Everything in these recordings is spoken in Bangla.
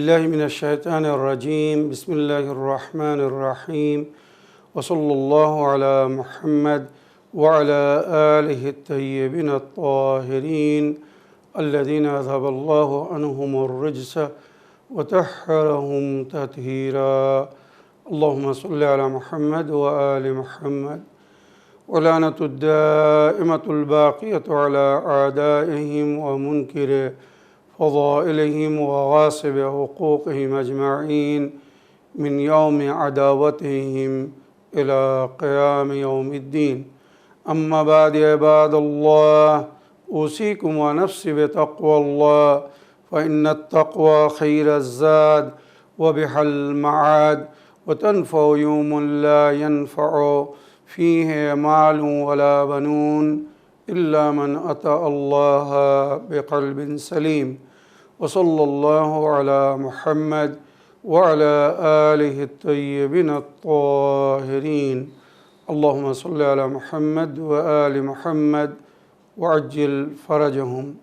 بالله من الشيطان الرجيم بسم الله الرحمن الرحيم وصلى الله على محمد وعلى آله الطيبين الطاهرين الذين أذهب الله عنهم الرجس وطهرهم تطهيرا اللهم صل على محمد وآل محمد ولعنة الدائمة الباقية على أعدائهم ومنكر فضائلهم وغاصب حقوقهم أجمعين من يوم عداوتهم إلى قيام يوم الدين أما بعد عباد الله أوصيكم ونفسي بتقوى الله فإن التقوى خير الزاد وبها المعاد وتنفع يوم لا ينفع فيه مال ولا بنون إلا من أتى الله بقلب سليم وصلى الله على محمد وعلى آله الطيبين الطاهرين اللهم صل على محمد وآل محمد وعجل فرجهم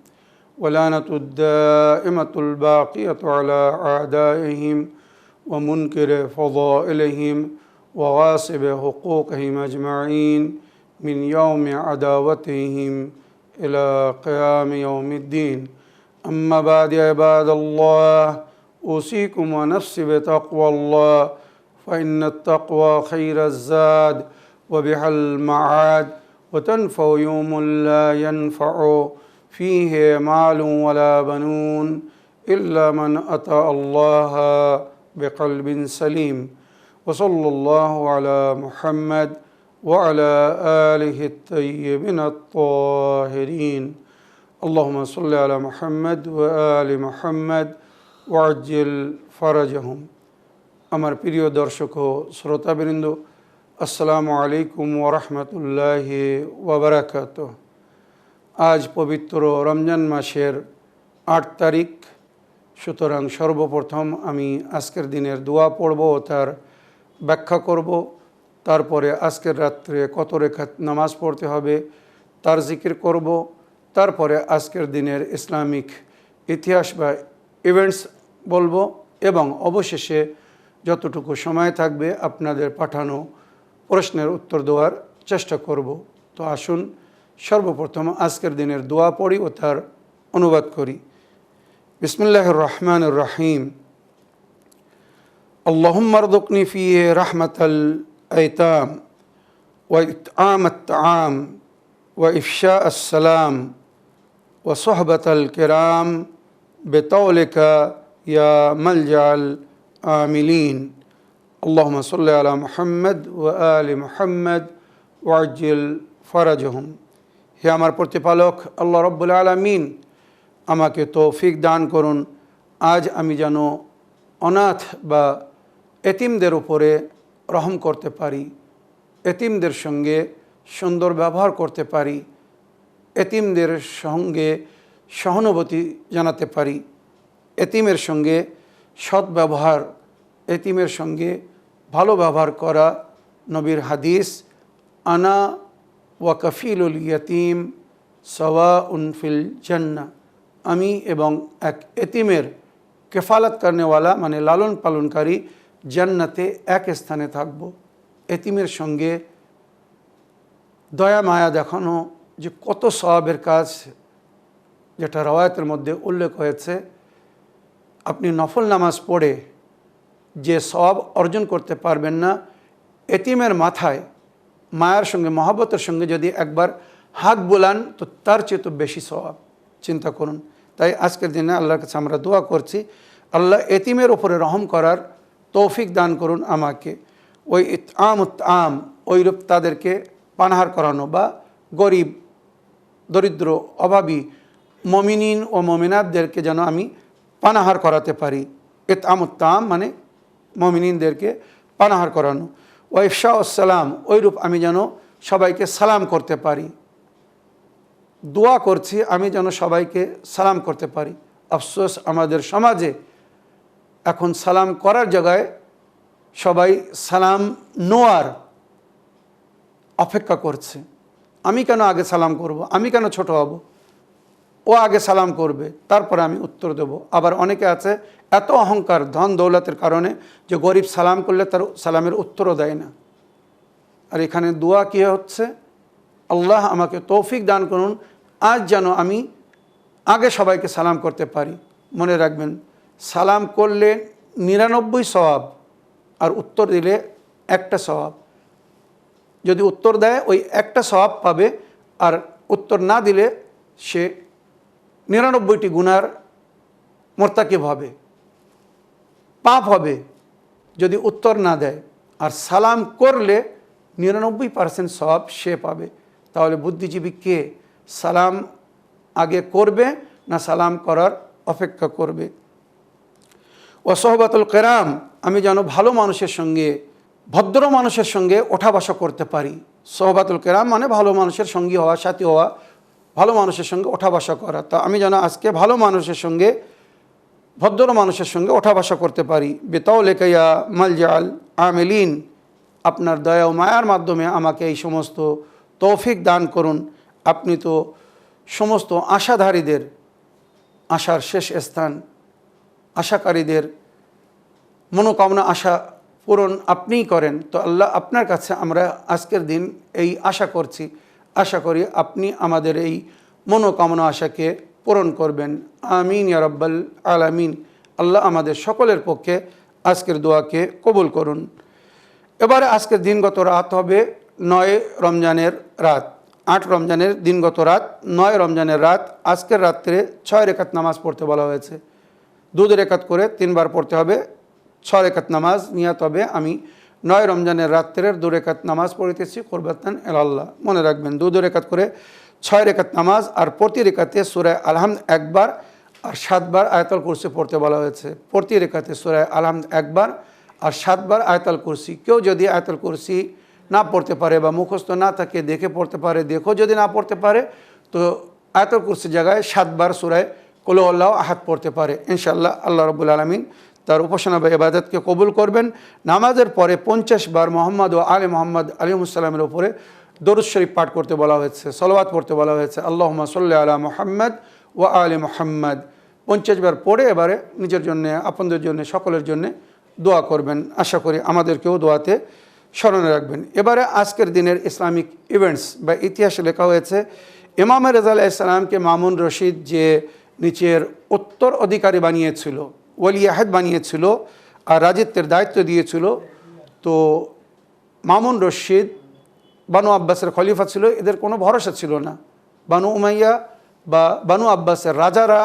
ولعنة الدائمة الباقية على أعدائهم ومنكر فضائلهم وغاصب حقوقهم أجمعين من يوم عداوتهم إلى قيام يوم الدين أما بعد عباد الله أوصيكم ونفسي بتقوى الله فإن التقوى خير الزاد وبها المعاد وتنفع يوم لا ينفع فيه مال ولا بنون إلا من أتى الله بقلب سليم وصلى الله على محمد وعلى آله الطيبين الطاهرين اللهم صل على محمد وآل محمد وعجل فرجهم আমার প্রিয় দর্শক ও শ্রোতাবৃন্দ আসসালামু আলাইকুম ওয়া রাহমাতুল্লাহি ওয়া বারাকাতুহু আজ পবিত্র রমজান মাসের ৮ তারিখ সুতরাং সর্বপ্রথম আমি আজকের দিনের দোয়া পড়ব ও তার ব্যাখ্যা করব তারপরে আজকের রাত্রে কত রেখাত নামাজ পড়তে হবে তার জিকির করব তারপরে আজকের দিনের ইসলামিক ইতিহাস বা ইভেন্টস বলবো এবং অবশেষে যতটুকু সময় থাকবে আপনাদের পাঠানো প্রশ্নের উত্তর দেওয়ার চেষ্টা করব তো আসুন সর্বপ্রথম আজকের দিনের দোয়া পড়ি ও তার অনুবাদ করি বিসমিল্লাহির রহমানির রহিম اللهم ارزقني فيه رحمة الأيتام وإطعام الطعام وإفشاء السلام وصحبة الكرام بطولك يا ملجأ العاملين اللهم صل على محمد وآل محمد وعجل فرجهم হে আমার প্রতিপালক আল্লাহ রব্বুল আলামিন আমাকে তৌফিক দান করুন আজ আমি যেন অনাথ বা এতিমদের উপরে রহম করতে পারি এতিমদের সঙ্গে সুন্দর ব্যবহার করতে পারি এতিমদের সঙ্গে সহানুভূতি জানাতে পারি এতিমের সঙ্গে সৎ ব্যবহার এতিমের সঙ্গে ভালো ব্যবহার করা নবীর হাদিস আনা ওয়া কাফিলুল ইয়াতিম সাওয়াউন ফিল জান্নাহ আমি এবং এক এতিমের কেফালত করনেওয়ালা মানে লালন পালনকারী জান্নাতে এক স্থানে থাকব এতিমের সঙ্গে দয়া মায়া দেখানো যে কত সওয়াবের কাজ যেটা রওয়ায়াতের মধ্যে উল্লেখ হয়েছে আপনি নফল নামাজ পড়ে যে সওয়াব অর্জন করতে পারবেন না এতিমের মাথায় মায়ার সঙ্গে মহব্বতের সঙ্গে যদি একবার হাত বোলান তো তার চেয়ে তো বেশি সওয়াব চিন্তা করুন তাই আজকের দিনে আল্লাহর কাছে আমরা দোয়া করছি আল্লাহ এতিমের ওপরে রহম করার তৌফিক দান করুন আমাকে ওই ইতআম ওইরূপ তাদেরকে পানাহার করানো বা গরিব দরিদ্র অভাবী মমিনিন ও মমিনাতদেরকে যেন আমি পানাহার করাতে পারি ইতআম মানে মমিনিনদেরকে পানাহার করানো ও ইফশাউস সালাম ওইরূপ আমি যেন সবাইকে সালাম করতে পারি দোয়া করছি আমি যেন সবাইকে সালাম করতে পারি আফসোস আমাদের সমাজে এখন সালাম করার জায়গায় সবাই সালাম নেওয়ার অপেক্ষা করছে আমি কেন আগে সালাম করব আমি কেন ছোট হব ও আগে সালাম করবে, তারপরে আমি উত্তর দেব। আবার অনেকে আছে এত অহংকার ধন দৌলতের কারণে যে গরিব সালাম করলে তার সালামের উত্তরও দেয় না। আর এখানে দোয়া কী হচ্ছে, আল্লাহ আমাকে তৌফিক দান করুন, আজ যেন আমি আগে সবাইকে সালাম করতে পারি। মনে রাখবেন, সালাম করলে 99 সওয়াব, আর উত্তর দিলে একটা সওয়াব। যদি উত্তর দেয় ওই একটা সওয়াব পাবে, আর উত্তর না দিলে সে 99টি গুনার মোর্তাকিব হবে, পাপ হবে যদি উত্তর না দেয়। আর সালাম করলে 99% সওয়াব সে পাবে। তাহলে বুদ্ধিজীবী কে, সালাম আগে করবে না সালাম করার অপেক্ষা করবে? ও সোহবাতুল কেরাম, আমি যেন ভালো মানুষের সঙ্গে, ভদ্র মানুষের সঙ্গে ওঠা বসা করতে পারি। সোহবাতুল কেরাম মানে ভালো মানুষের সঙ্গী হওয়া, সাথী হওয়া, ভালো মানুষের সঙ্গে ওঠা বসা করা। তা আমি যেন আজকে ভালো মানুষের সঙ্গে, ভদ্র মানুষের সঙ্গে ওঠা বসা করতে পারি। বেতাউলেকা ইয়া মালজাল আমিলিন, আপনার দয়া ও মায়ার মাধ্যমে আমাকে এই সমস্ত তৌফিক দান করুন। আপনি তো সমস্ত আশাধারীদের আশার শেষ স্থান, আশাকারীদের মনোকামনা আশা পূরণ আপনিই করেন। তো আল্লাহ, আপনার কাছে আমরা আজকের দিন এই আশা করছি, আশা করি আপনি আমাদের এই মনোকামনা আশাকে পূরণ করবেন। আমিন ইয়া রাব্বাল আলামিন। আল্লাহ আমাদের সকলের পক্ষে আজকের দোয়াকে কবুল করুন। এবারে আজকের দিনগত রাত হবে 9 রমজানের রাত। 8 রমজানের দিনগত রাত, 9 রমজানের রাত। আজকের রাত্রে 6 রেকাত নামাজ পড়তে বলা হয়েছে। 2 রেকাত করে 3 বার পড়তে হবে। 6 রেকাত নামাজ নিয়াত হবে আমি 9 রমজানের রাত্রের 2 রেকাত নামাজ পড়িতেছি কুরবাতান ইলাল্লাহ। মনে রাখবেন, 2 রেকাত করে 6 রেকাত নামাজ, আর প্রতি রেকাতে সূরা আল-হামদ 1 বার আর 7 বার আয়াতুল কুরসি পড়তে বলা হয়েছে। প্রতি রেকাতে সূরা আল-হামদ 1 বার আর 7 বার আয়াতুল কুরসি। কেউ যদি আয়াতুল কুরসি না পড়তে পারে বা মুখস্থ না থাকে, দেখে পড়তে পারে। দেখো যদি না পড়তে পারে তো আয়াতুল কুরসির জায়গায় 7 বার সূরা কুল হুয়াল্লাহু আহাদ পড়তে পারে। ইনশাআল্লাহ আল্লাহ রাব্বুল আলামিন তার উপাসনা বা ইবাদতকে কবুল করবেন। নামাজের পরে 50 বার মুহাম্মদ ও আলে মুহাম্মদ আলাইহিসসালামের উপরে দরুদ শরীফ পাঠ করতে বলা হয়েছে, সালাওয়াত পড়তে বলা হয়েছে। আল্লাহুম্মা সাল্লি আলা মুহাম্মদ ওয়া আলি মুহাম্মদ 50 বার পড়ে এবারে নিজের জন্য, আপনদের জন্য, সকলের জন্য দোয়া করবেন। আশা করি আমাদেরকেও দোয়াতে স্মরণে রাখবেন। এবারে আজকের দিনের ইসলামিক ইভেন্টস বা ইতিহাসে লেখা হয়েছে, ইমাম রেজা আলাইহিস সালামকে মামুন রশিদ যে নিচের উত্তর অধিকারী বানিয়েছিল, ওলি আহদ বানিয়েছিল আর রাজিত্বের দায়িত্ব দিয়েছিল, তো মামুন রশিদ বানু আব্বাসের খলিফা ছিল। এদের কোনো ভরসা ছিল না। বানু উমাইয়া বা বানু আব্বাসের রাজারা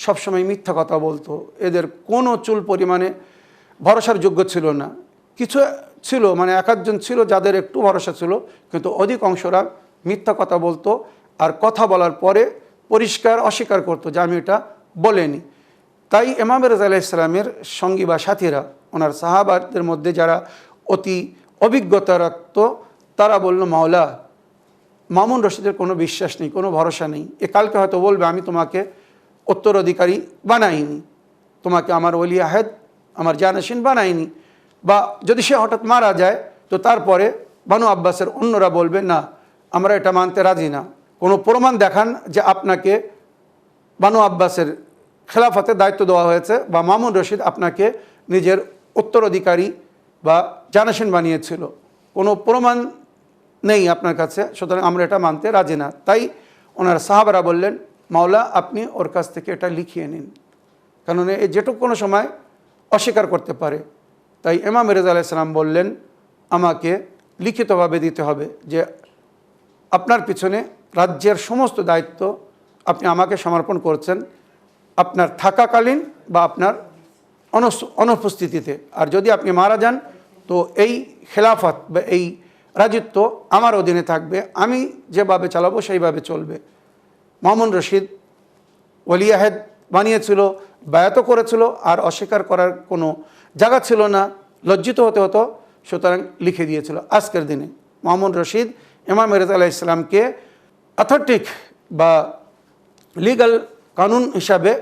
সবসময় মিথ্যা কথা বলতো। এদের কোনো চুল পরিমাণে ভরসার যোগ্য ছিল না। কিছু ছিল, মানে এক একজন ছিল যাদের একটু ভরসা ছিল, কিন্তু অধিকাংশরা মিথ্যা কথা বলতো। আর কথা বলার পরে পরিষ্কার অস্বীকার করতো যে আমি এটা বলেনি। তাই ইমাম রেজা আলাইহিস সালামের সঙ্গী বা সাথীরা, ওনার সাহাবাদের মধ্যে যারা অতি অভিজ্ঞতা রাখত, তারা বলল, মাওলা, মামুন রশিদের কোনো বিশ্বাস নেই, কোনো ভরসা নেই। এ কালকে হয়তো বলবে আমি তোমাকে উত্তরাধিকারী বানাইনি, তোমাকে আমার ওলি আহেদ, আমার জানাশীন বানাইনি। বা যদি সে হঠাৎ মারা যায় তো তারপরে বানু আব্বাসের অন্যরা বলবে, না, আমরা এটা মানতে রাজি না। কোনো প্রমাণ দেখান যে আপনাকে বানু আব্বাসের খেলাফতের দায়িত্ব দেওয়া হয়েছে বা মামুন রশিদ আপনাকে নিজের উত্তরাধিকারী বা জানাশীন বানিয়েছিল। কোনো প্রমাণ নেই আপনার কাছে, সুতরাং আমরা এটা মানতে রাজি না। তাই ওনার সাহাবারা বললেন, মাওলা, আপনি ওর কাছ থেকে এটা লিখিয়ে নিন, কারণ এ যেটুকু কোনো সময় অস্বীকার করতে পারে। তাই ইমাম রেজা আলাইহিস সালাম বললেন, আমাকে লিখিতভাবে দিতে হবে যে আপনার পিছনে রাজ্যের সমস্ত দায়িত্ব আপনি আমাকে সমর্পণ করছেন, আপনার থাকাকালীন বা আপনার অনুপস্থিতিতে। আর যদি আপনি মারা যান তো এই খেলাফত বা এই রাজত্ব আমার অধীনে থাকবে, আমি যেভাবে চালাবো সেইভাবে চলবে। মামুন রশিদ ওলি আহেদ বানিয়েছিল, বায়াতও করেছিল, আর অস্বীকার করার কোনো জায়গা ছিল না, লজ্জিত হতে হতো, সুতরাং লিখে দিয়েছিল। আজকের দিনে মামুন রশিদ ইমাম রেজা আলাইহিস সালামকে অথেন্টিক বা লিগ্যাল কানুন হিসাবে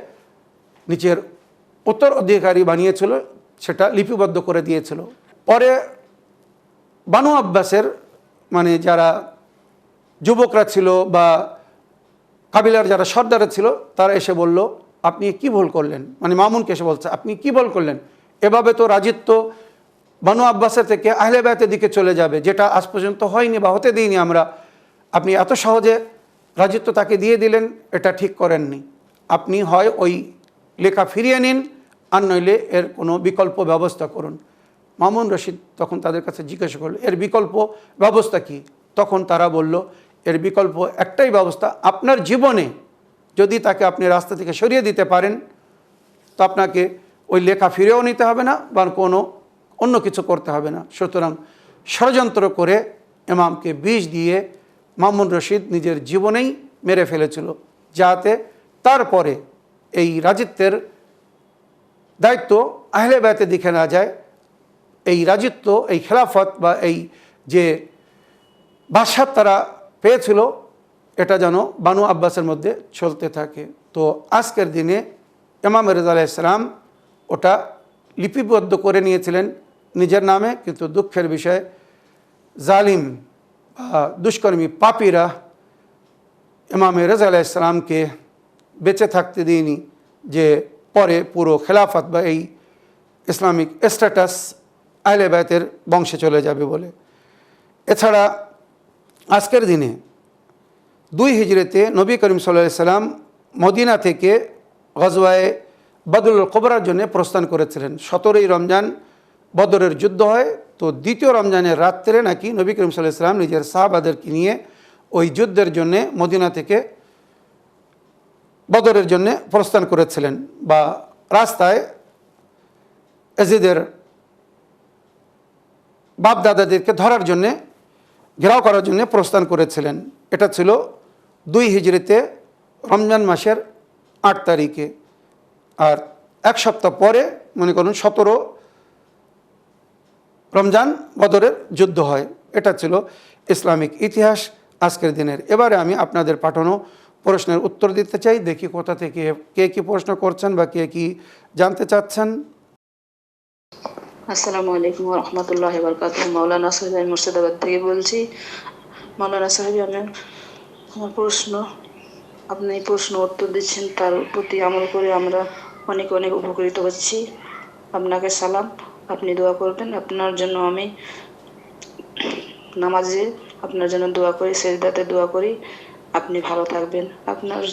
নিচের উত্তরাধিকারী বানিয়েছিল, সেটা লিপিবদ্ধ করে দিয়েছিল। পরে বানু আব্বাসের, মানে যারা যুবকরা ছিল বা কাবিলার যারা সর্দারে ছিল তারা এসে বলল, আপনি কি ভুল করলেন, মানে মামুনকে এসে বলছে আপনি কি ভুল করলেন, এভাবে তো রাজিত্ব বানু আব্বাসের থেকে আহলে বায়তের দিকে চলে যাবে, যেটা আজ পর্যন্ত হয়নি বা হতে দিইনি আমরা। আপনি এত সহজে রাজিত্ব তাকে দিয়ে দিলেন, এটা ঠিক করেননি। আপনি হয় ওই লেখা ফিরিয়ে নিন, আর নইলে এর কোনো বিকল্প ব্যবস্থা করুন। মামুন রশিদ তখন তাদের কাছে জিজ্ঞাসা করল, এর বিকল্প ব্যবস্থা কি? তখন তারা বলল, এর বিকল্প একটাই ব্যবস্থা, আপনার জীবনে যদি তাকে আপনি রাস্তা থেকে সরিয়ে দিতে পারেন তো আপনাকে ওই লেখা ফিরেও নিতে হবে না বা কোনো অন্য কিছু করতে হবে না। সুতরাং ষড়যন্ত্র করে ইমামকে বিষ দিয়ে মামুন রশিদ নিজের জীবনেই মেরে ফেলেছিল, যাতে তারপরে এই রাজিত্বের দায়িত্ব আহলে বায়তের দিকে না যায়, এই রাজিত্ব, এই খেলাফত বা এই যে বাদশাহ তারা পেয়েছিল এটা যেন বানু আব্বাসের মধ্যে চলতে থাকে। তো আজকের দিনে ইমাম রেজা আলাইহিস সালাম ওটা লিপিবদ্ধ করে নিয়েছিলেন নিজের নামে, কিন্তু দুঃখের বিষয় জালিম বা দুষ্কর্মী পাপীরা ইমাম রেজা আলাইহিস সালামকে বেঁচে থাকতে দিইনি, যে পরে পুরো খেলাফত বা এই ইসলামিক স্ট্যাটাস আহলে বায়তের বংশে চলে যাবে বলে। এছাড়া আজকের দিনে 2 হিজরিতে নবী করিম সাল্লাল্লাহু আলাইহি সাল্লাম মদিনা থেকে গজওয়ায়ে বদরুল কুবরার জন্য প্রস্থান করেছিলেন। 17ই রমজান বদরের যুদ্ধ হয়, তো দ্বিতীয় রমজানের রাত্রে নাকি নবী করিম সাল্লাল্লাহু আলাইহি সাল্লাম নিজের সাহাবাদেরকে নিয়ে ওই যুদ্ধের জন্যে মদিনা থেকে বদরের জন্য প্রস্থান করেছিলেন, বা রাস্তায় এজিদের বাপ দাদাদেরকে ধরার জন্যে, ঘেরাও করার জন্য প্রস্থান করেছিলেন। এটা ছিল 2 হিজরিতে রমজান মাসের 8 তারিখে। আর এক সপ্তাহ পরে মনে করুন 17 রমজান বদরের যুদ্ধ হয়। এটা ছিল ইসলামিক ইতিহাস আজকের দিনের। এবারে আমি আপনাদের পাঠানো প্রশ্নের উত্তর দিতে চাই, দেখি কোথা থেকে কে কী প্রশ্ন করছেন বা কে কী জানতে চাচ্ছেন। আসসালামু আলাইকুম ওয়া রাহমাতুল্লাহি ওয়া বারাকাতুহু। মাওলানা সাহেব, আমি মুর্শিদাবাদ থেকে বলছি। মাওলানা সাহেব, আমার প্রশ্ন, আপনি এই প্রশ্ন উত্তর দিচ্ছেন, তার প্রতি আমল করে আমরা অনেক অনেক উপকৃত হচ্ছি। আপনাকে সালাম, আপনি দোয়া করবেন। আপনার জন্য আমি নামাজে আপনার জন্য দোয়া করি, সেজদাতে দোয়া করি, আপনি ভালো থাকবেন। আপনার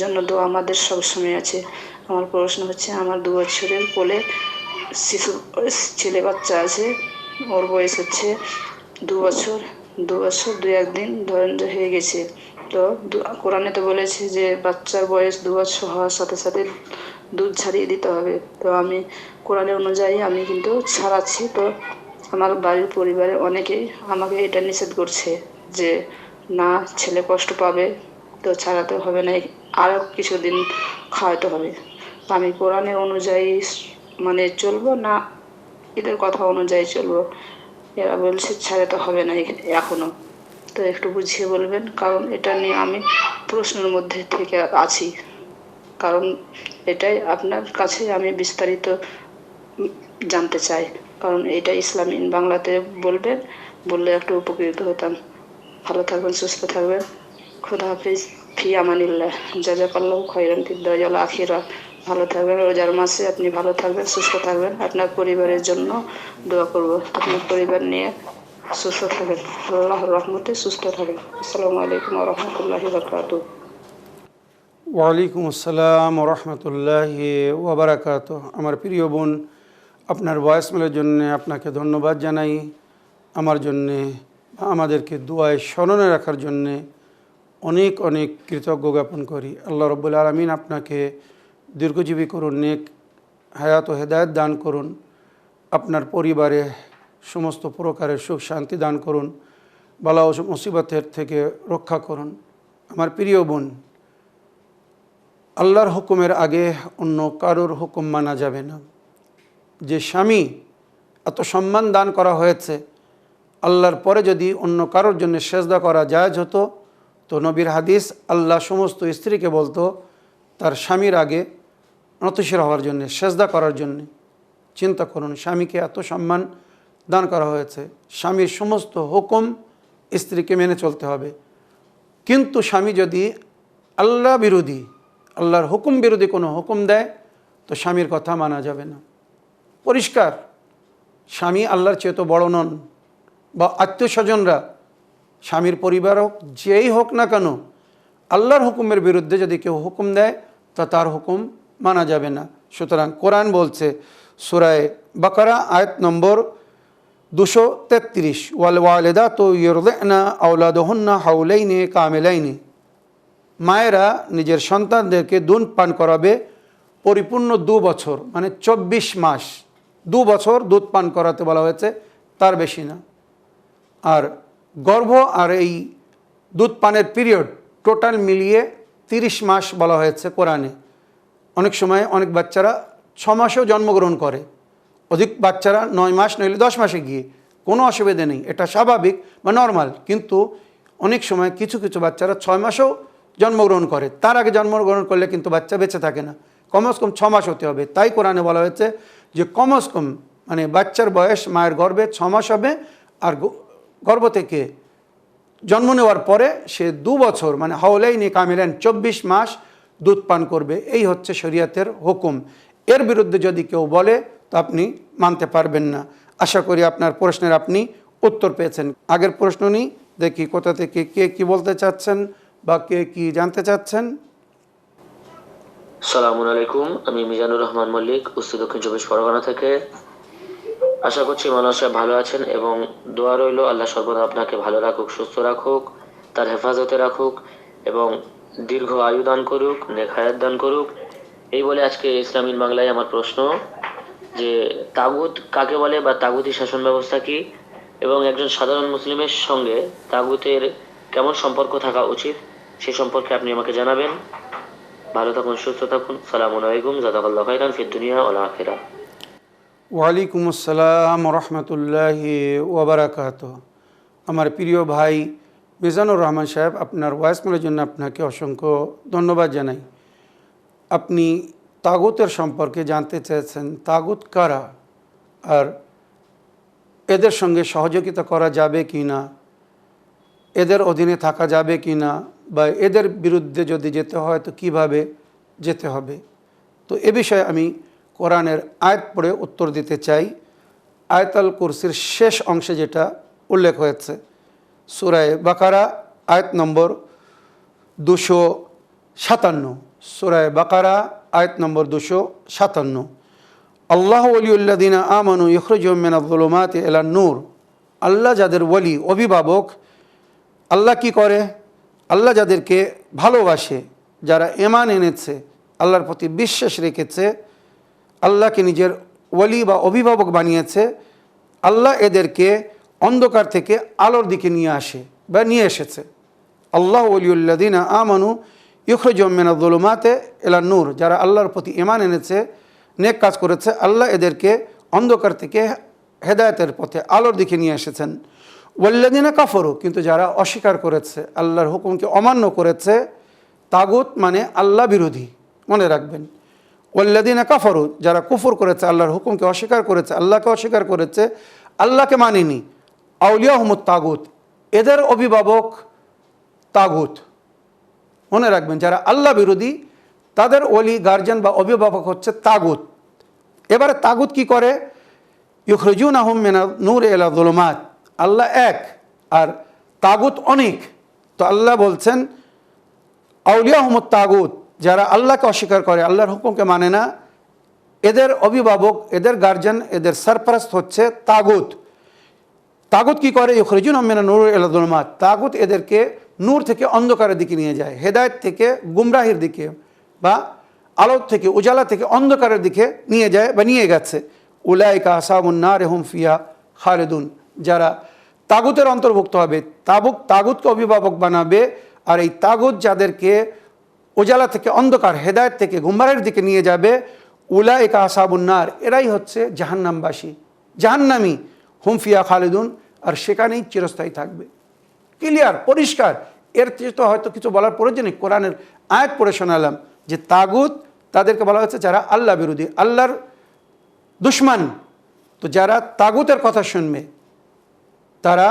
জন্য দোয়া আমাদের সবসময় আছে। আমার প্রশ্ন হচ্ছে, আমার 2 বছরের কোলে শিশু ছেলে বাচ্চা আছে, ওর বয়স হচ্ছে 2 বছর 2 একদিন ধরেন যে হয়ে গেছে। তো কোরআনে তো বলেছে যে বাচ্চার বয়স 2 বছর হওয়ার সাথে সাথে দুধ ছাড়িয়ে দিতে হবে। তো আমি কোরআনের অনুযায়ী আমি কিন্তু ছাড়াচ্ছি। তো আমার বাড়ির পরিবারে অনেকেই আমাকে এটা নিষেধ করছে যে না, ছেলে কষ্ট পাবে, তো ছাড়াতে হবে না, আরও কিছুদিন খাওয়াতে হবে। তো আমি কোরআনের অনুযায়ী মানে চলবো না এদের কথা অনুযায়ী চলবো? এরা বলছে ছাড়াতে হবে না এখনো। তো একটু বুঝিয়ে বলবেন, কারণ এটা নিয়ে আমি প্রশ্নের মধ্যে থেকে আছি। কারণ এটাই আপনার কাছে আমি বিস্তারিত জানতে চাই, কারণ এটা ইসলাম ইন বাংলাতে বলবেন, বললে একটু উপকৃত হতাম। ভালো থাকবেন, সুস্থ থাকবেন। খোদা হাফিজ, ফি আমানিল্লাহ, জাযাকাল্লাহু খাইরান ফিদ দুনিয়া ওয়াল আখিরাহ। ভালো থাকবেন, রোজার মাসে আপনি ভালো থাকবেন, সুস্থ থাকবেন। আপনার পরিবারের জন্য দোয়া করব, আপনার পরিবার নিয়ে সুস্থ থাকবেন, আল্লাহর রহমতে সুস্থ থাকবেন। আসসালামু আলাইকুম ওয়া রাহমাতুল্লাহি ওয়া বারাকাতুহু। ওয়ালাইকুম আসসালাম ওয়া রাহমাতুল্লাহি ওয়া বারাকাতুহু। আমার প্রিয় বোন, আপনার ভয়েসমেলের জন্য আপনাকে ধন্যবাদ জানাই। আমার জন্যে, আমাদেরকে দুয়ায় স্মরণে রাখার জন্যে অনেক অনেক কৃতজ্ঞ জ্ঞাপন করি। আল্লাহ রাব্বুল আলামিন আপনাকে দীর্ঘজীবী করুন, নেক হায়াত ও হেদায়েত দান করুন, আপনার পরিবারে সমস্ত প্রকারের সুখ শান্তি দান করুন, বালা ও মুসিবতের থেকে রক্ষা করুন। আমার প্রিয় বোন, আল্লাহর হুকুমের আগে অন্য কারোর হুকুম মানা যাবে না। যে স্বামী এত সম্মান দান করা হয়েছে, আল্লাহর পরে যদি অন্য কারোর জন্য সেজদা করা জায়েজ হতো, তো নবীর হাদিস, আল্লাহ সমস্ত স্ত্রীকে বলতো তার স্বামীর আগে নতশির হওয়ার জন্যে, সেজদা করার জন্যে। চিন্তা করুন, স্বামীকে এত সম্মান দান করা হয়েছে, স্বামীর সমস্ত হুকুম স্ত্রীকে মেনে চলতে হবে। কিন্তু স্বামী যদি আল্লাহ বিরোধী, আল্লাহর হুকুম বিরোধী কোনো হুকুম দেয় তো স্বামীর কথা মানা যাবে না। পরিষ্কার, স্বামী আল্লাহর চেয়ে তো বড় নন, বা আত্মীয় স্বজনরা, স্বামীর পরিবার হোক, যেই হোক না কেন, আল্লাহর হুকুমের বিরুদ্ধে যদি কেউ হুকুম দেয় তা তার হুকুম মানা যাবে না। সুতরাং কোরআন বলছে সূরা বাকারা আয়াত নম্বর 233, ওয়াল ওয়ালিদাতু ইউরদি'না আওলাদাহুন্না হাওলাইনি কামিলাইনি, মায়েরা নিজের সন্তানদেরকে দুধ পান করাবে পরিপূর্ণ 2 বছর, মানে 24 মাস, 2 বছর দুধ পান করাতে বলা হয়েছে, তার বেশি না। আর গর্ভ আর এই দুধ পানের পিরিয়ড টোটাল মিলিয়ে 30 মাস বলা হয়েছে কোরআনে। অনেক সময় অনেক বাচ্চারা 6 মাসেও জন্মগ্রহণ করে, অধিক বাচ্চারা 9 মাস নইলে 10 মাসে গিয়ে, কোনো অসুবিধা নেই, এটা স্বাভাবিক বা নর্মাল। কিন্তু অনেক সময় কিছু কিছু বাচ্চারা 6 মাসেও জন্মগ্রহণ করে, তার আগে জন্মগ্রহণ করলে কিন্তু বাচ্চা বেঁচে থাকে না, কমসে কম 6 মাস হতে হবে। তাই কোরআনে বলা হয়েছে যে কমসে কম, মানে বাচ্চার বয়স মায়ের গর্ভে 6 মাস হবে, আর গর্ভ থেকে জন্ম নেওয়ার পরে সে 2 বছর, মানে হাওলাইনি কামিলাইন 24 মাস দুধ পান করবে। এই হচ্ছে শরীয়তের হুকুম। এর বিরুদ্ধে যদি কেউ বলে তো আপনি মানতে পারবেন না। আশা করি আপনার প্রশ্নের আপনি উত্তর পেয়েছেন। আগের প্রশ্ন নিই, দেখি কোথা থেকে কে কি বলতে চাচ্ছেন বা কে কি জানতে চাচ্ছেন। সালামু আলাইকুম, আমি মিজানুর রহমান মল্লিক, উত্তর দক্ষিণ 24 পরগনা থেকে। আশা করছি মানুষরা ভালো আছেন এবং দোয়া রইল আল্লাহ সর্বদা আপনাকে ভালো রাখুক, সুস্থ রাখুক, তার হেফাজতে রাখুক এবং দীর্ঘ আয়ু দান করুক, নেক হায়াত দান করুক। এই বলে আজকে ইসলামিন বাংলায় আমার প্রশ্ন যে তাগুত কাকে বলে বা তাগুতি শাসন ব্যবস্থা কি, এবং একজন সাধারণ মুসলিমের সঙ্গে তাগুতের কেমন সম্পর্ক থাকা উচিত সে সম্পর্কে আপনি আমাকে জানাবেন। ভালো থাকুন, সুস্থ থাকুন। সালামু আলাইকুম, জাযাকাল্লাহু খাইরান ফিদ দুনিয়া ওয়াল আখিরাহ। ওয়ালাইকুম আসসালাম রহমতুল্লাহি ওবরাকাতুহ। আমার প্রিয় ভাই মিজানুর রহমান সাহেব, আপনার ভয়েসমেলের জন্য আপনাকে অসংখ্য ধন্যবাদ জানাই। আপনি তাগুতের সম্পর্কে জানতে চেয়েছেন, তাগুত কারা, আর এদের সঙ্গে সহযোগিতা করা যাবে কি না, এদের অধীনে থাকা যাবে কি না, বা এদের বিরুদ্ধে যদি যেতে হয় তো কিভাবে যেতে হবে। তো এ বিষয়ে আমি কোরআনের আয়াত পড়ে উত্তর দিতে চাই। আয়াতুল কুরসির শেষ অংশে যেটা উল্লেখ হয়েছে, সূরা বাকারা আয়াত নম্বর 257, সূরা বাকারা আয়াত নম্বর 257, আল্লাহু ওয়ালিউল্লাযিনা আমানু ইখরিজুহুম মিনাজ-যুলুমাতি ইলান-নূর। আল্লাহ যাদের ওয়ালি, অভিভাবক, আল্লাহ কি করে, আল্লাহ যাদেরকে ভালোবাসে, যারা ঈমান এনেছে, আল্লাহর প্রতি বিশ্বাস রেখেছে, আল্লাহকে নিজের ওয়ালি বা অভিভাবক বানিয়েছে, আল্লাহ এদেরকে অন্ধকার থেকে আলোর দিকে নিয়ে আসে বা নিয়ে এসেছে। আল্লাহ ওয়ালিউল্লাযিনা আমানু ইখরিজুহুম মিনাজ-যুলুমাতি ইলান-নূর, যারা আল্লাহর প্রতি ঈমান এনেছে, নেক কাজ করেছে, আল্লাহ এদেরকে অন্ধকার থেকে হেদায়েতের পথে আলোর দিকে নিয়ে এসেছেন। ওয়াল্লাযিনা কাফারু, কিন্তু যারা অস্বীকার করেছে, আল্লাহর হুকুমকে অমান্য করেছে, তাগুত মানে আল্লাহ বিরোধী, মনে রাখবেন। ওয়াল্লাযিনা কাফারু, যারা কুফর করেছে, আল্লাহর হুকুমকে অস্বীকার করেছে, আল্লাহকে অস্বীকার করেছে, আল্লাহকে মানেনি, আউলিয়াহুমুত তাগুত, এদের অভিভাবক তাগুত। মনে রাখবেন, যারা আল্লাহ বিরোধী তাদের ওলি, গার্জিয়ান বা অভিভাবক হচ্ছে তাগুত। এবারে তাগুত কি করে, ইখরিজুনাহুম মিনান নূর ইলা যুলুমাত, আল্লাহ এক আর তাগুত অনেক। তো আল্লাহ বলছেন আউলিয়াহুমুত তাগুত, যারা আল্লাহকে অস্বীকার করে, আল্লাহর হুকুমকে মানে না, এদের অভিভাবক, এদের গার্জিয়ান, এদের সরপরস্ত হচ্ছে তাগুত। তাগুত কি করে, ইখরিজুনাহুম মিনান নূর ইলা যুলুমাত, তাগুত এদেরকে নূর থেকে অন্ধকারের দিকে নিয়ে যায়, হেদায়েত থেকে গুমরাহির দিকে, বা আলো থেকে, উজালা থেকে অন্ধকারের দিকে নিয়ে যায় বা নিয়ে গেছে। উলাইকা আসহাবুন নার হুম ফিহা খালিদুন, যারা তাগুতের অন্তর্ভুক্ত হবে, তাগুতকে অভিভাবক বানাবে, আর এই তাগুত যাদেরকে উজালা থেকে অন্ধকার, হেদায়েত থেকে গুমরাহির দিকে নিয়ে যাবে, উলাইকা আসহাবুন নার, এরাই হচ্ছে জাহান্নামবাসী, জাহান্নামী, হুম ফিহা খালিদুন, আর সেখানেই চিরস্থায়ী থাকবে। ক্লিয়ার, পরিষ্কার। এর তো হয়তো কিছু বলার প্রয়োজন নেই, কোরআনের আয়াত পড়ে শোনালাম যে তাগুত তাদেরকে বলা হচ্ছে যারা আল্লাহ বিরোধী, আল্লাহর দুশমন। তো যারা তাগুতের কথা শুনবে তারা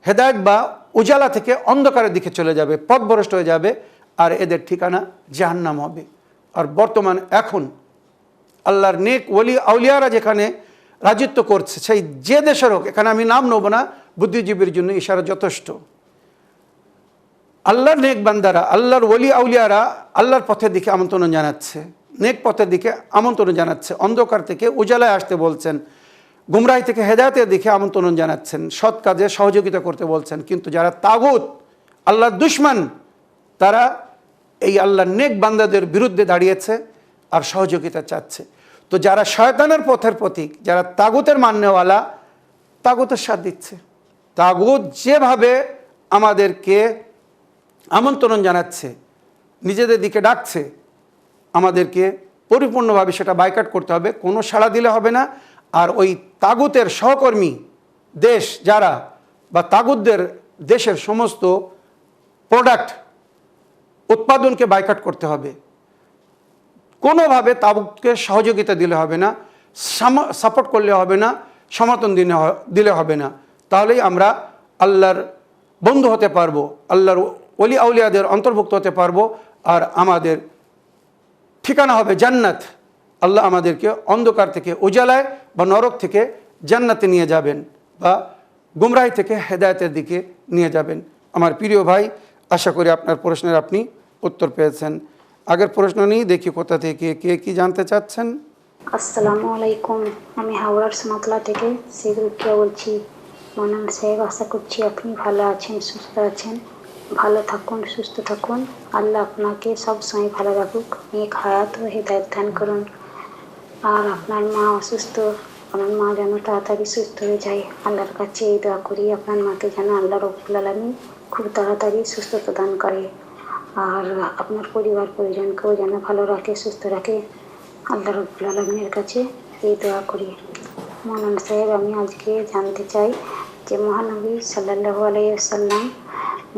হেদায়েত বা উজালা থেকে অন্ধকারের দিকে চলে যাবে, পথভ্রষ্ট হয়ে যাবে, আর এদের ঠিকানা জাহান্নাম হবে। আর বর্তমান এখন আল্লাহর নেক ওলি আউলিয়ারা যেখানে রাজত্ব করছে, সেই যে দেশের হোক, এখানে আমি নাম নেব না, বুদ্ধিজীবীর জন্য ইশারা যথেষ্ট। আল্লাহর নেক বান্দারা, আল্লাহর ওলি আউলিয়ারা আল্লাহর পথের দিকে আমন্ত্রণ জানাচ্ছে, নেক পথের দিকে আমন্ত্রণ জানাচ্ছে, অন্ধকার থেকে উজালায় আসতে বলছেন, গুমরাহি থেকে হেদায়েতের দিকে আমন্ত্রণ জানাচ্ছেন, সৎ কাজে সহযোগিতা করতে বলছেন। কিন্তু যারা তাগুত, আল্লাহর দুশমন, তারা এই আল্লাহর নেক বান্দাদের বিরুদ্ধে দাঁড়িয়েছে আর সহযোগিতা চাচ্ছে। তো যারা শয়তানের পথের প্রতীক, যারা তাগুতের মান্যওয়ালা, তাগুতের সাথ দিচ্ছে। তাগুত যেভাবে আমাদেরকে আমন্ত্রণ জানাচ্ছে, নিজেদের দিকে ডাকছে, আমাদেরকে পরিপূর্ণভাবে সেটা বাইকাট করতে হবে, কোনো সাড়া দিলে হবে না। আর ওই তাগুতের সহকর্মী দেশ যারা, বা তাগুতদের দেশের সমস্ত প্রোডাক্ট উৎপাদনকে বাইকাট করতে হবে। কোনোভাবে তাগুতকে সহযোগিতা দিলে হবে না, সাপোর্ট করলে হবে না, সমর্থন দিলে হবে না। তাহলেই আমরা আল্লাহর বন্ধু হতে পারবো, আল্লাহর ওলি আউলিয়াদের অন্তর্ভুক্ত হতে পারবো, আর আমাদের ঠিকানা হবে জান্নাত। আল্লাহ আমাদেরকে অন্ধকার থেকে উজালায় বা নরক থেকে জান্নাতে নিয়ে যাবেন, বা গুমরাহি থেকে হেদায়েতের দিকে নিয়ে যাবেন। আমার প্রিয় ভাই, আশা করি আপনার প্রশ্নের আপনি উত্তর পেয়েছেন। আগের প্রশ্ন নিয়ে দেখি কোথা থেকে কে কি জানতে চাচ্ছেন। আসসালামু আলাইকুম, আমি হাওড়ার সুমাতলা থেকে সিদ্দিকা বলছি। মানান সাহেব, আশা করছি আপনি ভালো আছেন, সুস্থ আছেন। ভালো থাকুন, সুস্থ থাকুন। আল্লাহ আপনাকে সবসময় ভালো রাখুক, নেক হায়াত ও হেদায়েত দান করুন। আর আপনার মা অসুস্থ, আপনার মা যেন তাড়াতাড়ি সুস্থ হয়ে যায়। আল্লাহর কাছে এই দোয়া করি, আপনার মাকে যেন আল্লাহ রব্বুল আলামিন খুব তাড়াতাড়ি সুস্থতা দান করে। আর আপনার পরিবার পরিজনকেও যেন ভালো রাখে, সুস্থ রাখে। আল্লাহ রব্বুল আলামিনের কাছে এই দোয়া করি। মানান সাহেব, আমি আজকে জানতে চাই যে মহানবী সাল্লাল্লাহু আলাইহি ওয়াসাল্লাম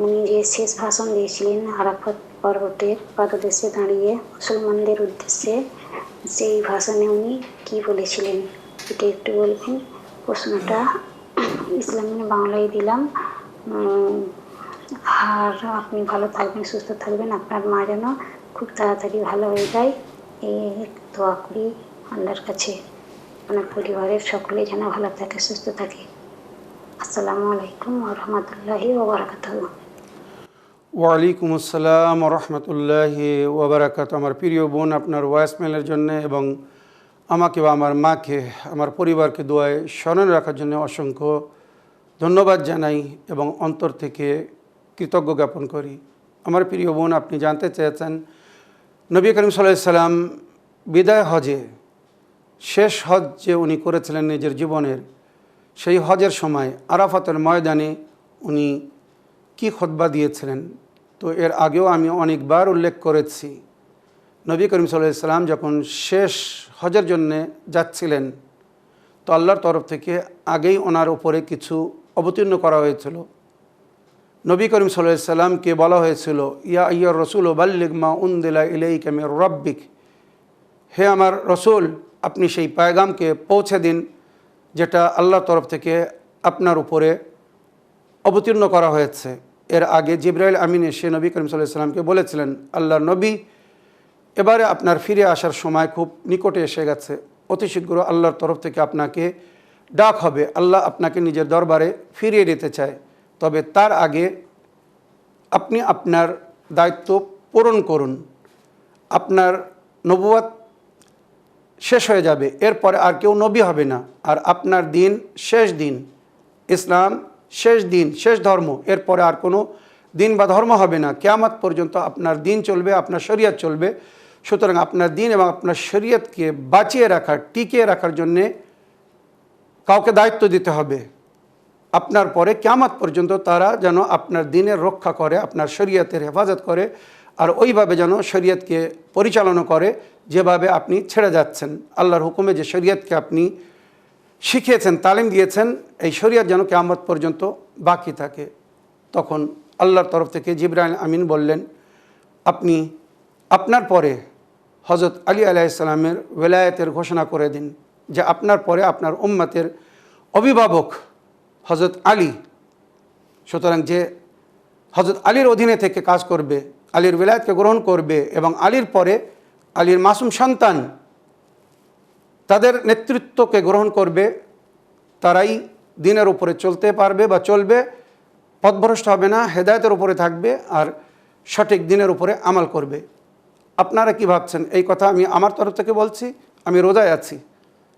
উনি যে শেষ ভাষণ দিয়েছিলেন আরাফাত পর্বতের পাদদেশে দাঁড়িয়ে মুসলমানদের উদ্দেশ্যে, সেই ভাষণে উনি কি বলেছিলেন এটা একটু বলবেন। প্রশ্নটা ইসলামী বাংলায় দিলাম। আর আপনি ভালো থাকবেন, সুস্থ থাকবেন, আপনার মা যেন খুব তাড়াতাড়ি ভালো হয়ে যায়, এই দোয়া করি আল্লাহর কাছে। আপনার পরিবারের সকলে যেন ভালো থাকে, সুস্থ থাকে। আসসালামু আলাইকুম ওয়া রাহমাতুল্লাহি ওয়া বারাকাতুহু। ওয়ালাইকুম আসসালাম রহমতুল্লাহি ওয়া বারাকাতুহু। আমার প্রিয় বোন, আপনার ভয়েসমেলের জন্য এবং আমাকে বা আমার মাকে, আমার পরিবারকে দোয়ায় স্মরণ রাখার জন্য অসংখ্য ধন্যবাদ জানাই এবং অন্তর থেকে কৃতজ্ঞ জ্ঞাপন করি। আমার প্রিয় বোন, আপনি জানতে চেয়েছেন নবী করিম সাল্লাল্লাহু আলাইহি সাল্লাম বিদায় হজে, শেষ হজ যে উনি করেছিলেন নিজের জীবনের, সেই হজের সময় আরাফাতের ময়দানে উনি কি খুতবা দিয়েছিলেন। তো এর আগেও আমি অনেকবার উল্লেখ করেছি, নবী করিম সাল্লাল্লাহু আলাইহি সাল্লাম যখন শেষ হজের জন্যে যাচ্ছিলেন, তো আল্লাহর তরফ থেকে আগেই ওনার উপরে কিছু অবতীর্ণ করা হয়েছিল। নবী করিম সাল্লাল্লাহু আলাইহি সাল্লামকে বলা হয়েছিল, ইয়া আইয়ুর রাসূল বাল্লিগ মা উনজিলা ইলাইকা মির রাব্বিক, হে আমার রসুল, আপনি সেই পায়গামকে পৌঁছে দিন যেটা আল্লাহর তরফ থেকে আপনার উপরে অবতীর্ণ করা হয়েছে। এর আগে জিবরাইল আমিন এসে নবী করিম সাল্লাল্লাহু আলাইহি সাল্লামকে বলেছিলেন, আল্লাহর নবী, এবারে আপনার ফিরে আসার সময় খুব নিকটে এসে গেছে, অতি শীঘ্র আল্লাহর তরফ থেকে আপনাকে ডাক হবে, আল্লাহ আপনাকে নিজের দরবারে ফিরিয়ে দিতে চায়। তবে তার আগে আপনি আপনার দায়িত্ব পূরণ করুন। আপনার নবুয়ত শেষ হয়ে যাবে, এরপরে আর কেউ নবী হবে না, আর আপনার দিন শেষ দিন, ইসলাম শেষ দিন, শেষ ধর্ম, এরপরে আর কোনো দিন বা ধর্ম হবে না। কিয়ামত পর্যন্ত আপনার দিন চলবে, আপনার শরীয়ত চলবে। সুতরাং আপনার দিন এবং আপনার শরীয়তকে বাঁচিয়ে রাখার, টিকিয়ে রাখার জন্যে কাউকে দায়িত্ব দিতে হবে। আপনার পরে কিয়ামত পর্যন্ত তারা যেন আপনার দিনের রক্ষা করে, আপনার শরীয়তের হেফাজত করে, আর ওইভাবে যেন শরীয়তকে পরিচালনা করে যেভাবে আপনি ছেড়ে যাচ্ছেন। আল্লাহর হুকুমে যে শরীয়তকে আপনি শিখিয়েছেন, তালিম দিয়েছেন, এই শরীয়ত যেন কিয়ামত পর্যন্ত বাকি থাকে। তখন আল্লাহর তরফ থেকে জিবরাইল আমিন বললেন, আপনি আপনার পরে হযরত আলী আলাইহিস সালামের ওলায়াতের ঘোষণা করে দিন, যে আপনার পরে আপনার উম্মতের অভিভাবক হযরত আলী। সুতরাং যে হযরত আলীর অধীনে থেকে কাজ করবে, আলীর বেলায়েতকে গ্রহণ করবে এবং আলীর পরে আলীর মাসুম সন্তান তাদের নেতৃত্বকে গ্রহণ করবে, তারাই দিনের উপরে চলতে পারবে বা চলবে, পথভ্রষ্ট হবে না, হেদায়েতের উপরে থাকবে আর সঠিক দিনের উপরে আমল করবে। আপনারা কি ভাবছেন? এই কথা আমি আমার তরফ থেকে বলছি, আমি রোজায় আছি।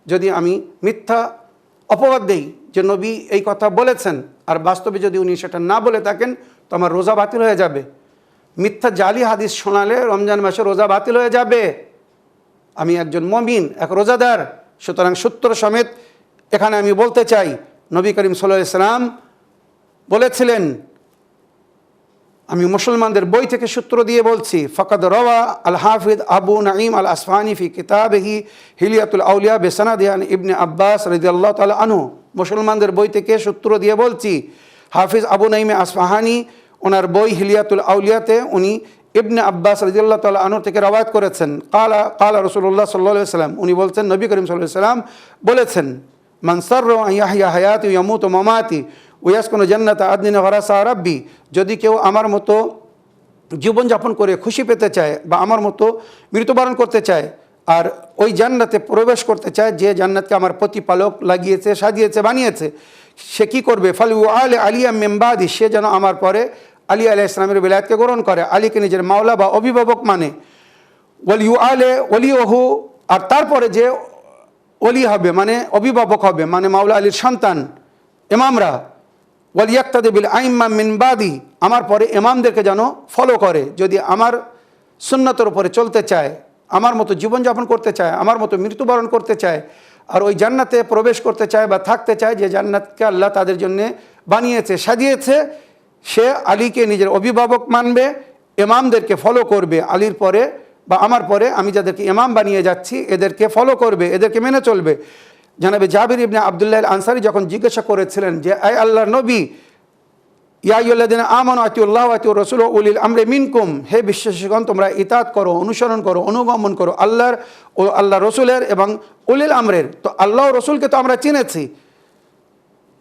যদি আমি মিথ্যা অপবাদ দেই যে নবী এই কথা বলেছেন আর বাস্তবে যদি উনি সেটা না বলে থাকেন তো আমার রোজা বাতিল হয়ে যাবে। মিথ্যা জালি হাদিস শোনালে রমজান মাসে রোজা বাতিল হয়ে যাবে। আমি একজন মুমিন, এক রোজাদার, সুতরাং সূত্র সমেত এখানে আমি বলতে চাই, নবী করিম সাল্লাল্লাহু আলাইহি ওয়াসাল্লাম বলেছিলেন, আমি মুসলমানদের বই থেকে সূত্র দিয়ে বলছি, ফাকাদ রাওয়া আল হাফিজ আবু নাঈম আল আসফাহানি ফি কিতাবিহি হিলিয়াতুল আউলিয়া বিসনাদি আন ইবনে আব্বাস রাদিয়াল্লাহু তাআলা আনহু। মুসলমানদের বই থেকে সূত্র দিয়ে বলছি, হাফিজ আবু নাঈম আসফাহানি ওনার বই হিলিয়াতুল আউলিয়াতে উনি ইবনে আব্বাস রাদিয়াল্লাহু তাআলা আনহু থেকে রওয়ায়াত করেছেন, কালা রাসূলুল্লাহ সাল্লাল্লাহু আলাইহি ওয়াসাল্লাম, উনি বলছেন, নবী করিম সাল্লাল্লাহু আলাইহি ওয়াসাল্লাম বলেছেন, মান সাররা আন ইয়াহইয়া হায়াতি ওয়া ইয়ামুতু মামাতি ওয়াসকুনু জান্নাতা আদনিন ওয়ারাসা রাব্বি, যদি কেউ আমার মতো জীবনযাপন করে খুশি পেতে চায় বা আমার মতো মৃত্যুবরণ করতে চায় আর ওই জান্নাতে প্রবেশ করতে চায় যে জান্নাতকে আমার প্রতিপালক লাগিয়েছে, সাজিয়েছে, বানিয়েছে, সে কী করবে? ফালু আলে আলিয়া মেমবাদি, সে যেন আমার পরে আলী আলাইহিস সালামের বেলায়েতকে গ্রহণ করে, আলীকে নিজের মাওলা বা অভিভাবক মানে, ওয়ালিউ আলে ওলিওহু, আর তারপরে যে ওলি হবে মানে অভিভাবক হবে মানে মাওলা আলীর সন্তান ইমামরা, ওয়ালিয়াক্তাদি বিল আইম্মা মিন বাদি, আমার পরে ইমামদেরকে যেন ফলো করে। যদি আমার সুন্নতের উপরে চলতে চায়, আমার মতো জীবনযাপন করতে চায়, আমার মতো মৃত্যুবরণ করতে চায় আর ওই জান্নাতে প্রবেশ করতে চায় বা থাকতে চায় যে জান্নাতকে আল্লাহ তাদের জন্য বানিয়েছে, সাজিয়েছে, সে আলীকে নিজের অভিভাবক মানবে, ইমামদেরকে ফলো করবে, আলীর পরে বা আমার পরে আমি যাদেরকে ইমাম বানিয়ে যাচ্ছি এদেরকে ফলো করবে, এদেরকে মেনে চলবে। জানাবে জাবির ইবনে আব্দুল্লাহ আল আনসারী যখন জিজ্ঞাসা করেছিলেন যে আয় আল্লাহর নবী, ইয়া আইয়ুহাল্লাযীনা আমানু আতিউল্লাহ ওয়া আতিউর রাসূল ওয়া উলিল আমরি মিনকুম, হে বিশ্বাসীগণ তোমরা ইতাআত করো, অনুসরণ করো, অনুগমন করো আল্লাহর ও আল্লাহ রসুলের এবং উলিল আমরের। তো আল্লাহ রসুলকে তো আমরা চিনেছি।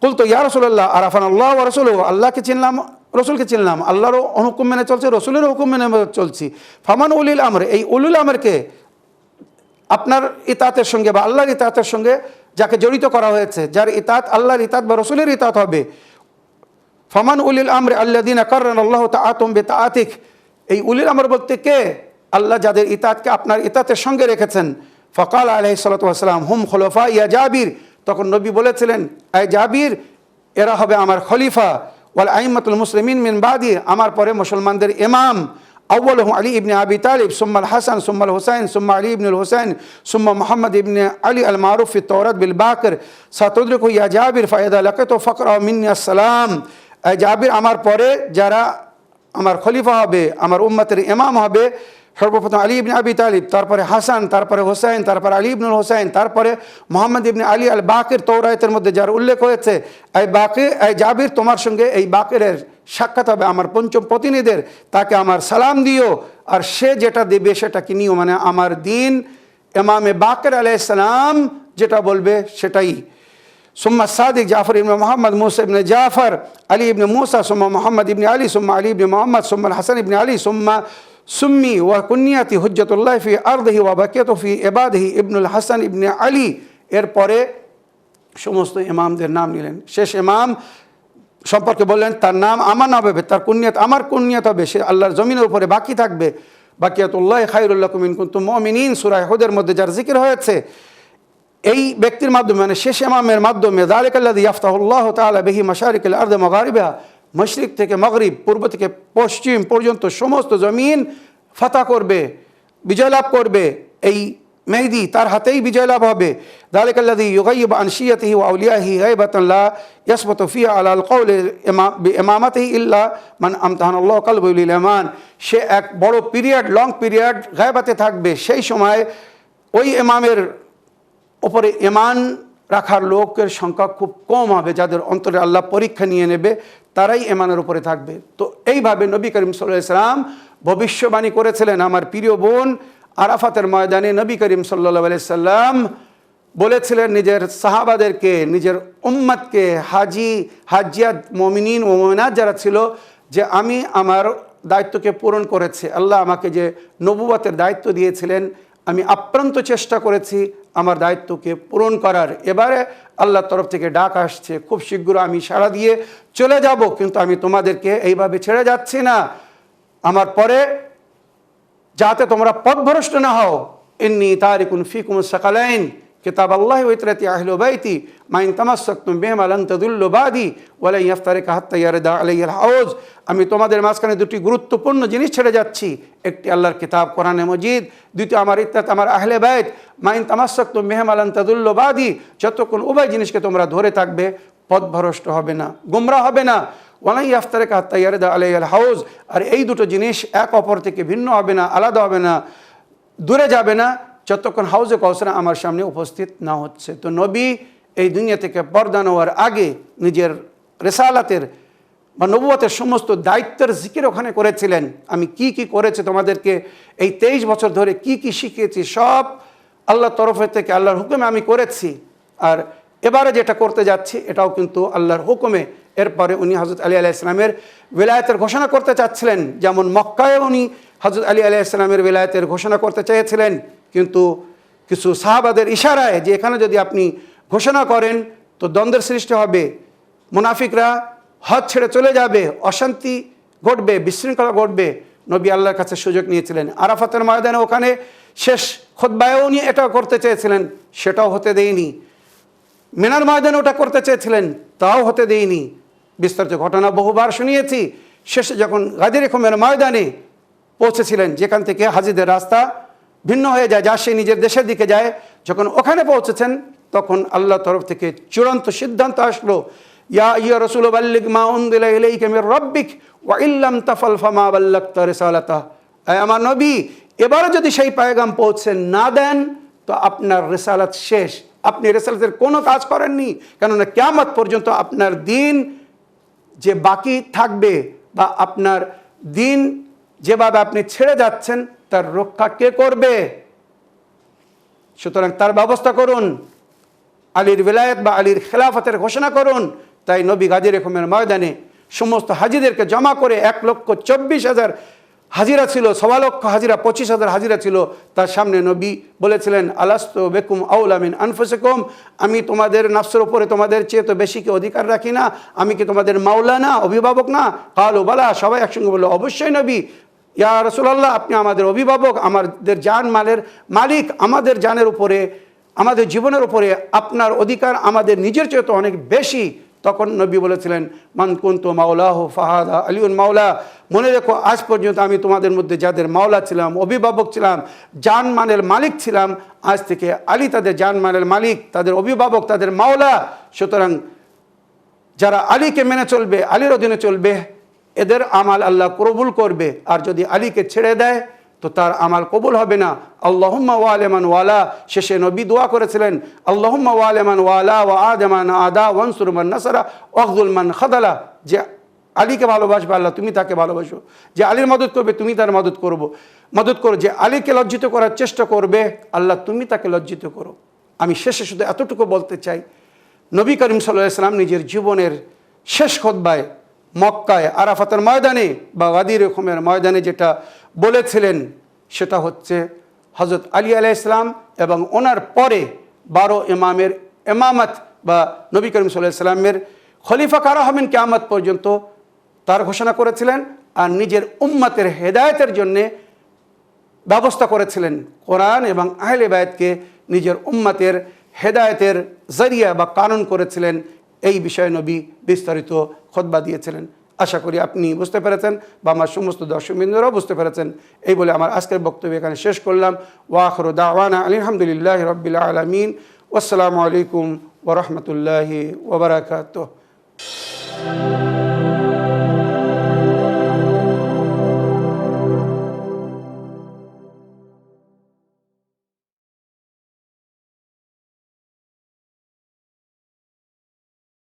কুলতু ইয়া রাসূলুল্লাহ আরাফানাল্লাহ ওয়া রাসূলুহু, আল্লাহকে চিনলাম, রসুলকে চিনলাম, আল্লাহরও হুকুম মেনে চলছে, রসুলেরও হুকুম মেনে চলছি। ফামান উলিল আমর, এই উলুল আমরকে আপনার ইতাতের সঙ্গে বা আল্লাহর ইতাতের সঙ্গে যাকে জড়িত করা হয়েছে, যার ইতাত আল্লাহর ইতাত বা রসুলের ইতাত হবে। ফামান উলিল আমর আল্লাযীনা কাররানাল্লাহু তাআতুম বিতাআতিক, এই উলিল আমর বলতে কে? আল্লাহ যাদের ইতাতকে আপনার ইতাতের সঙ্গে রেখেছেন। ফাকাল আলাইহিস সালাতু ওয়াস সালাম হুম খুলাফা ইয়া জাবির, তখন নবী বলেছিলেন, আয় জাবির, এরা হবে আমার খলিফা, ওয়াল আইম্মাতুল মুসলিমিন মিন বাদি, আমার পরে মুসলমানদের ইমাম, আউয়ালুহুম আলী ইবনে আবি তালিব, সুম্মা আল হাসান, সুম্মা আল হুসাইন, সুম্মা আলী ইবনে আল হুসাইন, সুম্মা মুহাম্মদ ইবনে আলী আল মারুফ ফি তাওরাত বিল বাকির, সাতুদরিকু ইয়া জাবির ফাইদা লাকাতু ফাকরা মিন্নি আসসালাম। আয় জাবির, আমার পরে যারা আমার খলিফা হবে, আমার উম্মতের ইমাম হবে, সর্বপ্রথম আলী ইবনে আবি তালিব, তারপরে হাসান, তারপরে হোসাইন, তারপরে আলী ইবনুল হোসাইন, তারপরে মোহাম্মদ ইবনে আলী আল বাকির, তৌরাতের মধ্যে যার উল্লেখ হয়েছে, এই বাকির, এই জাবির, তোমার সঙ্গে এই বাকিরের সাক্ষাৎ হবে, আমার পঞ্চম প্রতিনিধির, তাকে আমার সালাম দিও আর সে যেটা দেবে সেটা কি নিও, মানে আমার দিন ইমামে বাকির আলাইহিস সালাম যেটা বলবে সেটাই। সুম্মা সাদিক জাফর ইবনে মোহাম্মদ, মুসা ইবনে জাফর, আলী ইবনে মুসা, সুম্মা মোহাম্মদ ইবনে আলী, সুম্মা আলী ইবনে মোহাম্মদ, সুম্মা হাসান ইবনে আলী, সুম্মা সুম্মি ওয়া কুনিয়াতি হুজ্জাতুল্লাহ ফি আরদিহি ওয়া বাকিয়াতু ফি ইবাদিহি ইবনুল হাসান ইবনে আলী। এরপরে সমস্ত ইমামদের নাম নিলেন, শেষ ইমাম সম্পর্কে বললেন তার নাম আমার নাম হবে, তার কুনিয়াত আমার কুনিয়াত হবে, সে আল্লাহর জমিনের উপরে বাকি থাকবে। বাকিয়াতুল্লাহ খায়রুল লাকুম ইন কুনতুম মুমিনিন, সূরা হুদের মধ্যে যার জিকির হয়েছে, এই ব্যক্তির মাধ্যমে মানে শেষ ইমামের মাধ্যমে, যালিকাল্লাযী ইয়াফতাহুল্লাহু তাআলা বিহি মাশারিকাল আরদি মাগারিবিহা, মশরিক থেকে মগরিব, পূর্ব থেকে পশ্চিম পর্যন্ত সমস্ত জমিন ফাতা করবে, বিজয় লাভ করবে। এই মেহেদি তার হাতেই বিজয় লাভ হবে। যালিকাল্লাযী ইউগাইয়িবু আন শিয়াতিহি ওয়া আউলিয়াহি গায়বাতান লা ইয়াসবাতু ফিহা আলাল কওলি বিইমামাতিহি ইল্লা মান আমতাহানাল্লাহু কলবু লিল ঈমান, সে এক বড় পিরিয়ড, লং পিরিয়ড গায়বাতে থাকবে। সেই সময় ওই ইমামের উপরে ঈমান রাখার লোকের সংখ্যা খুব কম হবে, যাদের অন্তরে আল্লাহ পরীক্ষা নিয়ে নেবে তারাই ঈমানের উপরে থাকবে। তো এইভাবে নবী করিম সাল্লাল্লাহু আলাইহি ওয়াসাল্লাম ভবিষ্যবাণী করেছিলেন। আমার প্রিয় বোন, আরাফাতের ময়দানে নবী করিম সাল্লাল্লাহু আলাইহি ওয়াসাল্লাম বলেছিলেন নিজের সাহাবাদেরকে, নিজের উম্মতকে, হাজিয়াত মুমিনিন ও মুমিনাত যারা ছিল, যে আমি আমার দায়িত্বকে পূরণ করেছি। আল্লাহ আমাকে যে নবুয়তের দায়িত্ব দিয়েছিলেন, আমি আপ্রান্ত চেষ্টা করেছি আমার দায়িত্বকে পূরণ করার। এবারে আল্লাহর তরফ থেকে ডাক আসছে, খুব শীঘ্র আমি সাড়া দিয়ে চলে যাব, কিন্তু আমি তোমাদেরকে এইভাবে ছেড়ে যাচ্ছি না। আমার পরে যাতে তোমরা পথভ্রষ্ট না হও। ইন্নী তারিকুন ফিকুম সাকালাইন কিতাব আল্লাহ ওয়া ইতরাতি আহলি বাইতি মা ইন তামাসসাকতুম বিহিমা লান তাদুল্লু বাদি ওয়া লা ইয়াফতারিকা হাত্তা ইয়ারদা আলাইহিল হাউজ। আমি তোমাদের মাঝখানে দুটি গুরুত্বপূর্ণ জিনিস ছেড়ে যাচ্ছি, একটি আল্লাহর কিতাব কোরআনে মজিদ, দ্বিতীয় আমার ইত্তাত আমার আহলে বাইত। মা ইন তামাসসাকতুম বিহিমা লান তাদুল্লু বাদি, যতক্ষণ উভয় জিনিসকে তোমরা ধরে থাকবে পথভ্রষ্ট হবে না, গোমরা হবে না। ওয়া লা ইয়াফতারিকা হাত্তা ইয়ারদা আলাইহিল হাউজ, আর এই দুটো জিনিস এক অপর থেকে ভিন্ন হবে না, আলাদা হবে না, দূরে যাবে না, যতক্ষণ হাউজে কাউসার আমার সামনে উপস্থিত না হচ্ছে। তো নবী এই দুনিয়া থেকে পর্দা নেওয়ার আগে নিজের রেসালাতের বা নবুয়তের সমস্ত দায়িত্বের জিকির ওখানে করেছিলেন। আমি কি কি করেছি তোমাদেরকে এই 23 বছর ধরে কি কি শিখিয়েছি, সব আল্লাহর তরফের থেকে আল্লাহর হুকুমে আমি করেছি। আর এবারে যেটা করতে যাচ্ছি এটাও কিন্তু আল্লাহর হুকুমে। এরপরে উনি হযরত আলী আলাইহিস সালামের ওলায়াতের ঘোষণা করতে চাচ্ছিলেন, যেমন মক্কায় উনি হযরত আলী আলাইহিস সালামের ওলায়াতের ঘোষণা করতে চেয়েছিলেন, কিন্তু কিছু সাহাবাদের ইশারায় যে এখানে যদি আপনি ঘোষণা করেন তো দ্বন্দ্বের সৃষ্টি হবে, মুনাফিকরা হজ ছেড়ে চলে যাবে, অশান্তি ঘটবে, বিশৃঙ্খলা ঘটবে। নবী আল্লাহর কাছে সুযোগ নিয়েছিলেন। আরাফাতের ময়দানে ওখানে শেষ খুতবায়ও উনি এটা করতে চেয়েছিলেন, সেটাও হতে দেয়নি। মিনার ময়দানে ওটা করতে চেয়েছিলেন, তাও হতে দেয়নি। বিস্তারিত ঘটনা বহুবার শুনিয়েছি। শেষে যখন গাদির খুমের ময়দানে পৌঁছেছিলেন, যেখান থেকে হাজিদের রাস্তা ভিন্ন হয়ে যায়, যা সে নিজের দেশের দিকে যায়, যখন ওখানে পৌঁছেছেন তখন আল্লাহর তরফ থেকে চূড়ান্ত সিদ্ধান্ত আসলো, ইয়া ইয়া রাসূল বাল্লিগ মা উনজিলা ইলাইকা মির রাব্বিক ওয়া ইল্লাম তাফাল ফামা বাল্লাগতা রিসালাতাহ। আমার নবী, এবারে যদি সেই পয়গাম পৌঁছে না দেন তো আপনার রিসালাত শেষ, আপনি রিসালাতের কোনো কাজ করেননি। কেননা কিয়ামত পর্যন্ত আপনার দিন যে বাকি থাকবে বা আপনার দিন যেভাবে আপনি ছেড়ে যাচ্ছেন তার রক্ষা কে করবে? সুতরাং তার ব্যবস্থা করুন, আলীর বেলায়েত বা আলীর খেলাফতের ঘোষণা করুন। তাই নবী গাদির খুমের ময়দানে সমস্ত হাজিদেরকে জমা করে 1,24,000 হাজিরা ছিল, 1,00,000 হাজিরা, 25,000 হাজিরা ছিল। তার সামনে নবী বলেছিলেন, আলাস্তু বিকুম আউলা মিন আনফুসিকুম, আমি তোমাদের নফসের উপরে তোমাদের চেয়ে তো বেশি কি অধিকার রাখি না? আমি কি তোমাদের মাওলা না, অভিভাবক না? কালু বালা, সবাই একসঙ্গে বললো, অবশ্যই নবী। ইয়া রাসূলুল্লাহ, আপনি আমাদের অভিভাবক, আমাদের জান মালের মালিক, আমাদের জানের উপরে, আমাদের জীবনের উপরে আপনার অধিকার আমাদের নিজের চেয়ে তো অনেক বেশি। তখন নবী বলেছিলেন, মান কুনতু মাওলাহু ফাহাদা আলিউন মাওলা, মনে রেখো আজ পর্যন্ত আমি তোমাদের মধ্যে যাদের মাওলা ছিলাম, অভিভাবক ছিলাম, জান মালের মালিক ছিলাম, আজ থেকে আলী তাদের জান মালের মালিক, তাদের অভিভাবক, তাদের মাওলা। সুতরাং যারা আলীকে মেনে চলবে, আলীর অধীনে চলবে, এদের আমাল আল্লাহ কবুল করবে। আর যদি আলীকে ছেড়ে দেয় তো তার আমাল কবুল হবে না। আল্লাহুম্মা ওয়ালেমান ওয়ালা, শেষে নবী দোয়া করেছিলেন, আল্লাহুম্মা ওয়ালেমান ওয়ালা ওয়া আদামান আদা ওয়ানসুর মান নাসারা ওয়াখযুল মান খাদালা। যে আলীকে ভালোবাসবে আল্লাহ, তুমি তাকে ভালোবাসো। যে আলীর মদত করবে, তুমি তার মদত করো। যে আলীকে লজ্জিত করার চেষ্টা করবে, আল্লাহ তুমি তাকে লজ্জিত করো। আমি শেষে শুধু এতটুকু বলতে চাই, নবী করিম সাল্লাল্লাহু আলাইহি ওয়াসাল্লাম নিজের জীবনের শেষ খুতবায় মক্কায় আরাফাতের ময়দানে বা গাদির খুমের ময়দানে যেটা বলেছিলেন সেটা হচ্ছে হযরত আলী আলাইহিস সালাম এবং ওনার পরে 12 ইমামের ইমামত বা নবী করিম সাল্লাল্লাহু আলাইহি ওয়াসাল্লামের খলিফা কারা হবেন কিয়ামত পর্যন্ত তার ঘোষণা করেছিলেন। আর নিজের উম্মতের হেদায়েতের জন্যে ব্যবস্থা করেছিলেন। কোরআন এবং আহলে বায়াতকে নিজের উম্মতের হেদায়েতের জরিয়া বা কানুন করেছিলেন। এই বিষয়ে নবী বিস্তারিত খুতবা দিয়েছিলেন। আশা করি আপনি বুঝতে পেরেছেন বা আমার সমস্ত দর্শকবৃন্দরাও বুঝতে পেরেছেন। এই বলে আমার আজকের বক্তব্য এখানে শেষ করলাম। ওয়া আখিরু দাওয়ানা আলহামদুলিল্লাহি রাব্বিল আলামিন। ওয়াসসালামু আলাইকুম ওয়া রাহমাতুল্লাহি ওয়া বারাকাতুহু।